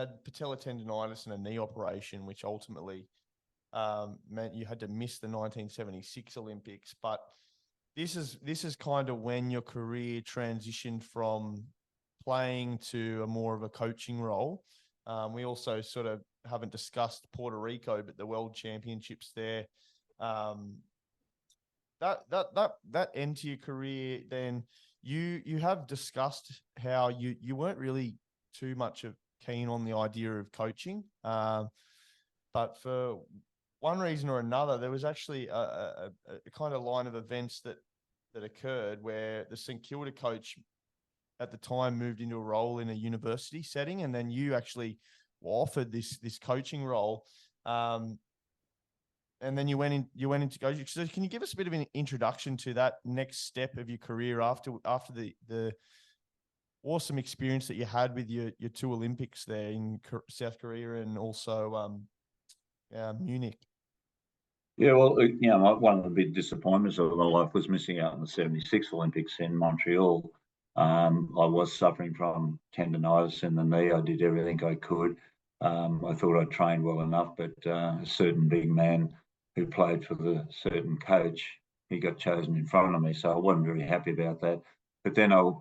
had patella tendonitis and a knee operation, which ultimately meant you had to miss the 1976 Olympics. But this is kind of when your career transitioned from playing to a more of a coaching role. We also sort of haven't discussed Puerto Rico, but the World Championships there. That end to your career, then you have discussed how you weren't really too much keen on the idea of coaching, but for one reason or another, there was actually a kind of line of events that occurred where the St Kilda coach at the time moved into a role in a university setting, and then you actually were offered this coaching role, and then you went into coaching. So can you give us a bit of an introduction to that next step of your career after the awesome experience that you had with your two Olympics there in South Korea and also Munich? Yeah, well, one of the big disappointments of my life was missing out on the 76 Olympics in Montreal. I was suffering from tendonitis in the knee. I did everything I could. I thought I trained well enough, but a certain big man who played for the certain coach, he got chosen in front of me, so I wasn't very happy about that. But then I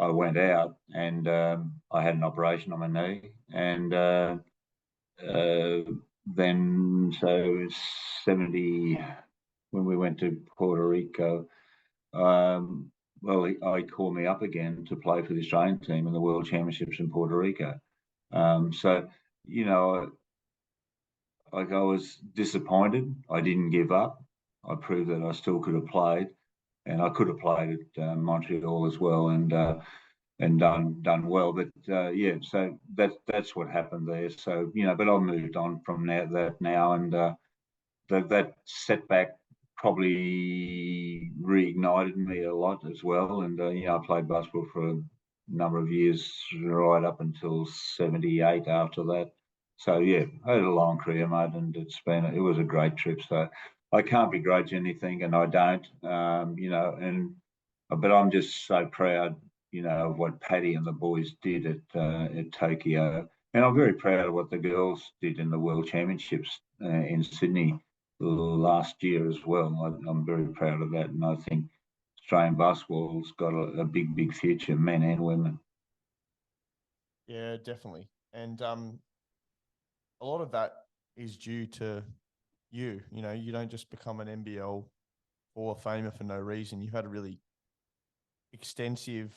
went out and I had an operation on my knee, and then so 70 when we went to Puerto Rico, I called me up again to play for the Australian team in the World Championships in Puerto Rico. So I was disappointed. I didn't give up. I proved that I still could have played, and I could have played at Montreal as well, and done well. But so that's what happened there. So but I've moved on from that now, and that setback probably reignited me a lot as well. And I played basketball for a number of years, right up until 78 after that. So I had a long career, mate, and it was a great trip. So I can't begrudge anything, and I don't, but I'm just so proud, of what Paddy and the boys did at Tokyo, and I'm very proud of what the girls did in the World Championships in Sydney last year as well. I'm very proud of that, and I think Australian basketball's got a big future, men and women. Yeah, definitely, and a lot of that is due to you. You don't just become an NBL Hall of Famer for no reason. You've had a really extensive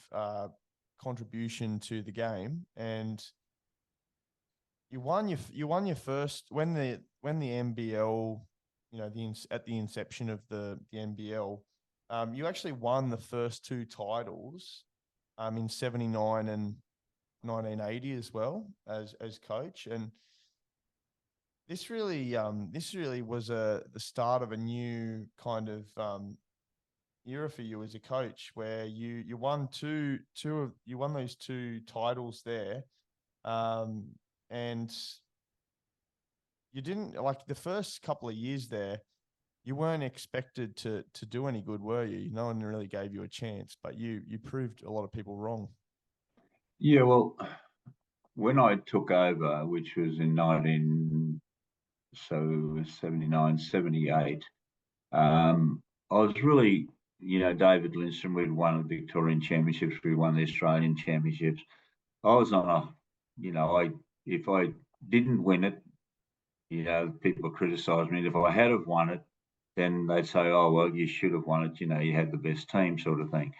contribution to the game, and you won your first when the NBL, at the inception of the NBL, you actually won the first two titles in 79 and 1980 as well as coach. And this really was the start of a new kind of era for you as a coach, where you won those two titles there, and you didn't, like, the first couple of years there, you weren't expected to do any good, were you? No one really gave you a chance, but you proved a lot of people wrong. Yeah, well, when I took over, which was in 79, 78, I was really, David Lindstrom, we'd won the Victorian Championships, we won the Australian Championships. I was on if I didn't win it, people criticised me. And if I had have won it, then they'd say, oh, well, you should have won it. You had the best team, sort of thing.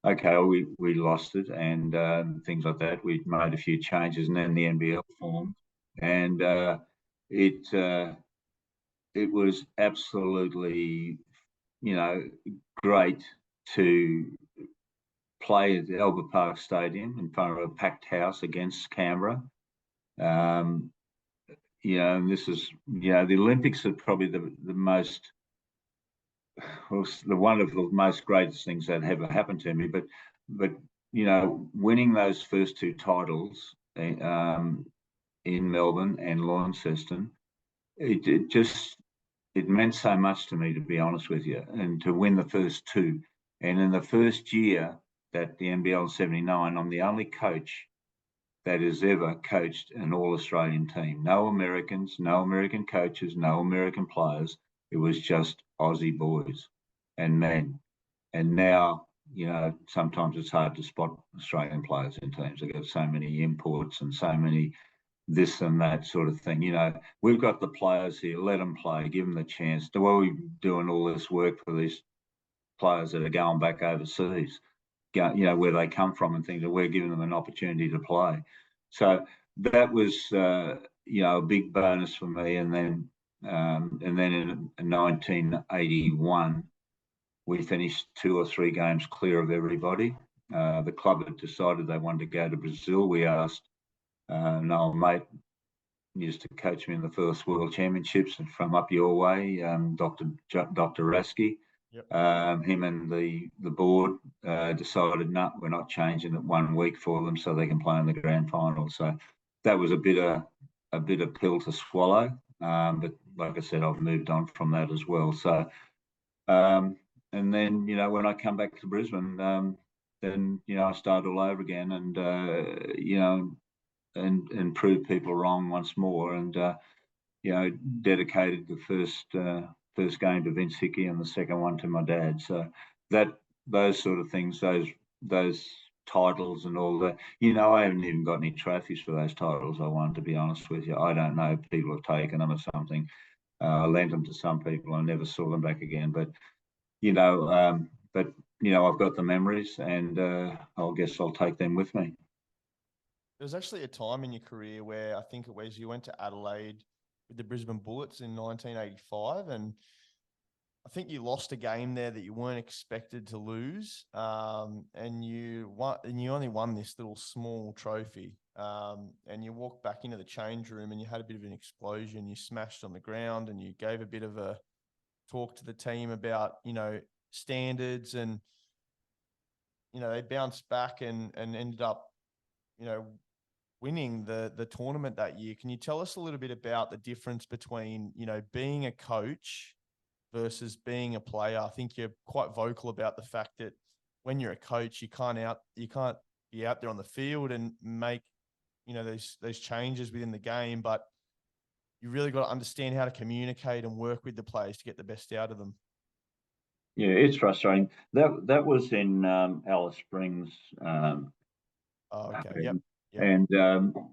Okay, we lost it, and things like that. We made a few changes, and then the NBL formed, and it was absolutely, great to play at the Albert Park Stadium in front of a packed house against Canberra. And this is, the Olympics are probably the most, one of the most greatest things that ever happened to me. But winning those first two titles in Melbourne and Launceston, it meant so much to me, to be honest with you, and to win the first two. And in the first year that the NBL 79, I'm the only coach that has ever coached an all-Australian team. No Americans, no American coaches, no American players. It was just Aussie boys and men. And now, sometimes it's hard to spot Australian players in teams. They've got so many imports and so many this and that sort of thing. We've got the players here. Let them play. Give them the chance. The way we're doing all this work for these players that are going back overseas, where they come from and things, that we're giving them an opportunity to play. So that was, a big bonus for me. And then in 1981, we finished 2 or 3 games clear of everybody. The club had decided they wanted to go to Brazil. We asked an old mate used to coach me in the first World Championships from up your way, Dr. Rasky. Yep. Him and the board decided, no, we're not changing it 1 week for them so they can play in the grand final. So that was a bitter pill to swallow. But like I said, I've moved on from that as well. So, and then, when I come back to Brisbane, then, I start all over again and prove people wrong once more. And, dedicated the first game to Vince Hickey and the second one to my dad. So those sort of things, those titles and all that, I haven't even got any trophies for those titles I won, to be honest with you. I don't know. People have taken them or something. I lent them to some people. I never saw them back again. But, I've got the memories, and I guess I'll take them with me. There was actually a time in your career where I think it was you went to Adelaide with the Brisbane Bullets in 1985, and I think you lost a game there that you weren't expected to lose, and you only won this little small trophy, and you walked back into the change room and you had a bit of an explosion. You smashed on the ground and you gave a bit of a talk to the team about standards, and they bounced back and ended up winning the tournament that year. Can you tell us a little bit about the difference between, being a coach versus being a player? I think you're quite vocal about the fact that when you're a coach, you can't be out there on the field and make, those changes within the game, but you really got to understand how to communicate and work with the players to get the best out of them. Yeah, it's frustrating. That was in Alice Springs. Oh, okay. Yep. And,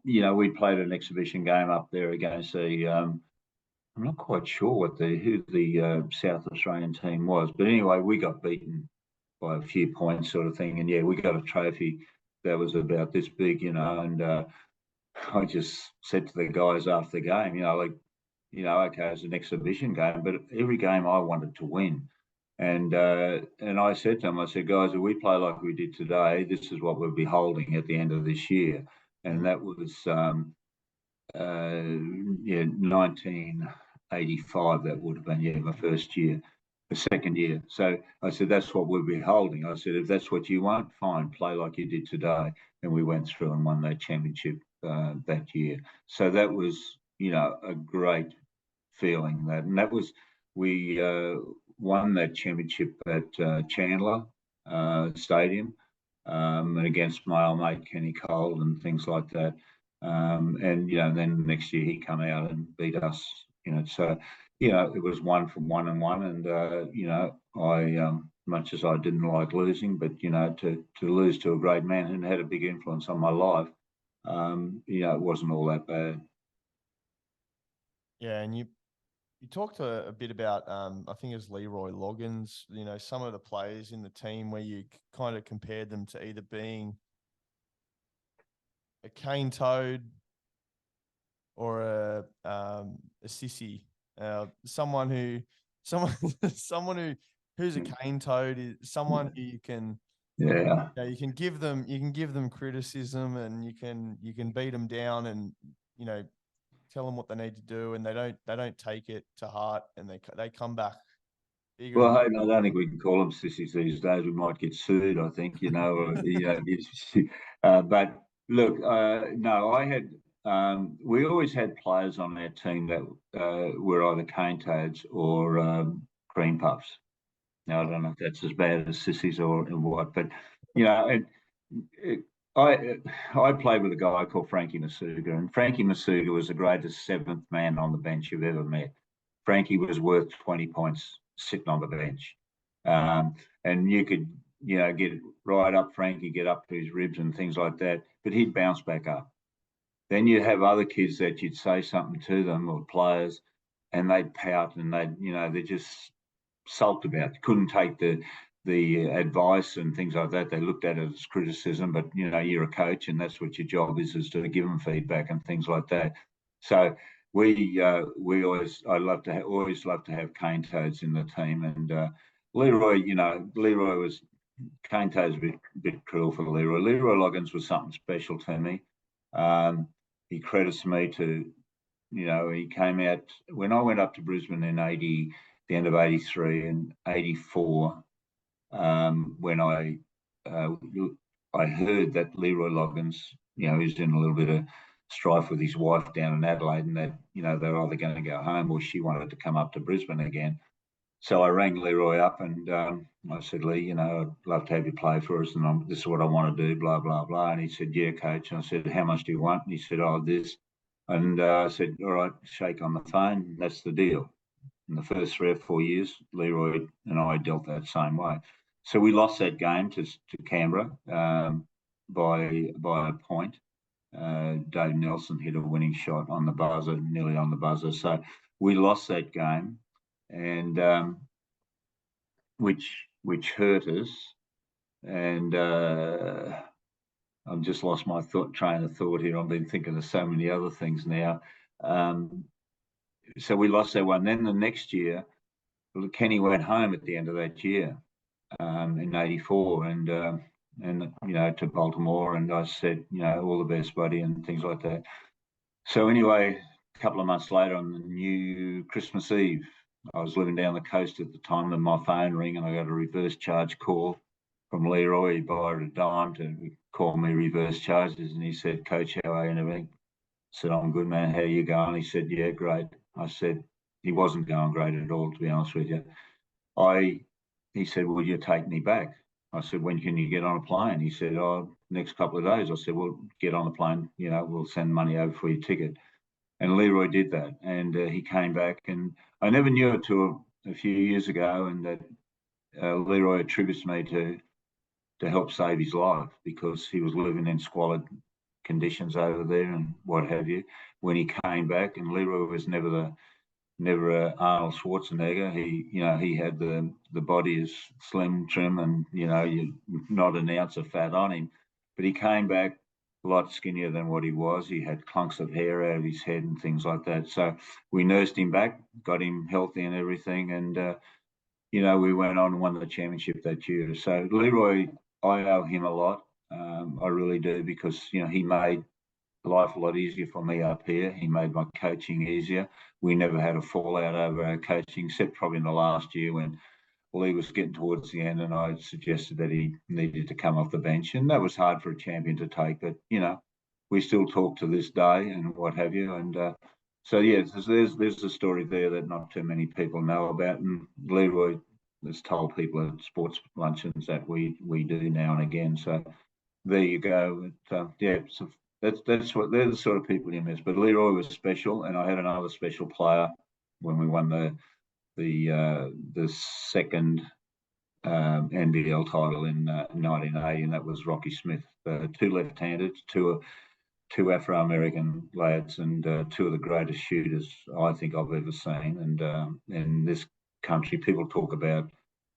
we played an exhibition game up there against I'm not quite sure who the South Australian team was, but anyway, we got beaten by a few points sort of thing. And yeah, we got a trophy that was about this big, and I just said to the guys after the game, okay, it's an exhibition game, but every game I wanted to win. And I said to them, I said, guys, if we play like we did today, this is what we'll be holding at the end of this year. And that was 1985. That would have been my first year, the second year. So I said, that's what we'll be holding. I said, if that's what you want, fine, play like you did today. And we went through and won that championship that year. So that was a great feeling. That was we won that championship at Chandler Stadium, and against my old mate Kenny Cole and things like that. And then next year he come out and beat us. So it was 1 from 1 and 1, and I much as I didn't like losing, but to lose to a great man who had a big influence on my life, it wasn't all that bad. Yeah, and you talked a bit about, I think it was Leroy Loggins, some of the players in the team where you kind of compared them to either being a cane toad or a sissy. Someone who's a cane toad is someone who you can give them criticism, and you can beat them down, and tell them what they need to do, and they don't take it to heart, and they come back bigger. Well, Hayden, I don't think we can call them sissies these days. We might get sued, I think, but look, no, I had, we always had players on our team that were either cane toads or cream puffs. Now, I don't know if that's as bad as sissies or what, but, I played with a guy called Frankie Masuga, and Frankie Masuga was the greatest seventh man on the bench you've ever met. Frankie was worth 20 points sitting on the bench. And you could, get right up Frankie, get up to his ribs and things like that, but he'd bounce back up. Then you'd have other kids that you'd say something to them, or players, and they'd pout and they just sulked about it. Couldn't take the advice and things like that. They looked at it as criticism, but you're a coach, and that's what your job is to give them feedback and things like that. So we always love to have cane toads in the team, and Leroy was cane toads a bit cruel for Leroy. Leroy Loggins was something special to me. He credits me to, he came out when I went up to Brisbane in the end of 83 and 84. When I heard that Leroy Loggins, he's in a little bit of strife with his wife down in Adelaide, and that they're either going to go home or she wanted to come up to Brisbane again. So I rang Leroy up and I said, Lee, I'd love to have you play for us, and this is what I want to do, blah, blah, blah. And he said, yeah, coach. And I said, how much do you want? And he said, oh, this. And I said, all right, shake on the phone. That's the deal. In the first 3 or 4 years, Leroy and I dealt that same way. So we lost that game to Canberra by a point. Dave Nelson hit a winning shot on the buzzer, nearly on the buzzer. So we lost that game, and which hurt us. And I've just lost my train of thought here. I've been thinking of so many other things now. So we lost that one. Then the next year, Kenny went home at the end of that year in '84, and to Baltimore, and I said, all the best, buddy, and things like that. So anyway, a couple of months later, on the new Christmas Eve, I was living down the coast at the time, and my phone rang, and I got a reverse charge call from Leroy. He borrowed a dime to call me reverse charges, and he said, Coach, how are you and everything? I said, I'm good, man. How are you going? He said, yeah, great. I said, he wasn't going great at all, to be honest with you. He said, will you take me back? I said, when can you get on a plane? He said, oh, next couple of days. I said, well, get on the plane. We'll send money over for your ticket. And Leroy did that. And he came back. And I never knew it till a few years ago. And that Leroy attributes me to help save his life, because he was living in squalid conditions over there and what have you. When he came back, and Leroy was never Arnold Schwarzenegger. He had the body is slim, trim, and not an ounce of fat on him. But he came back a lot skinnier than what he was. He had clunks of hair out of his head and things like that. So we nursed him back, got him healthy and everything, and we went on and won the championship that year. So Leroy, I owe him a lot. I really do, because he made life a lot easier for me up here. He made my coaching easier. We never had a fallout over our coaching, except probably in the last year when Lee was getting towards the end, and I suggested that he needed to come off the bench, and that was hard for a champion to take. But we still talk to this day and what have you. And so yeah, there's a story there that not too many people know about, and Leroy has told people at sports luncheons that we do now and again. So there you go. Yeah, so that's what they're the sort of people you miss. But Leroy was special, and I had another special player when we won the second NBL title in 1980, and that was Rocky Smith. Two left-handed, two Afro-American lads, and two of the greatest shooters I think I've ever seen. And in this country, people talk about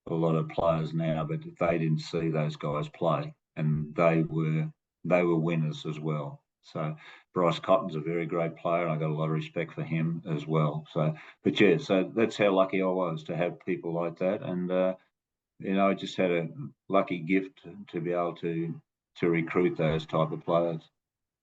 a lot of players now, but they didn't see those guys play, and they were winners as well. So Bryce Cotton's a very great player, and I got a lot of respect for him as well. So, but yeah, so that's how lucky I was to have people like that, and I just had a lucky gift to be able to recruit those type of players.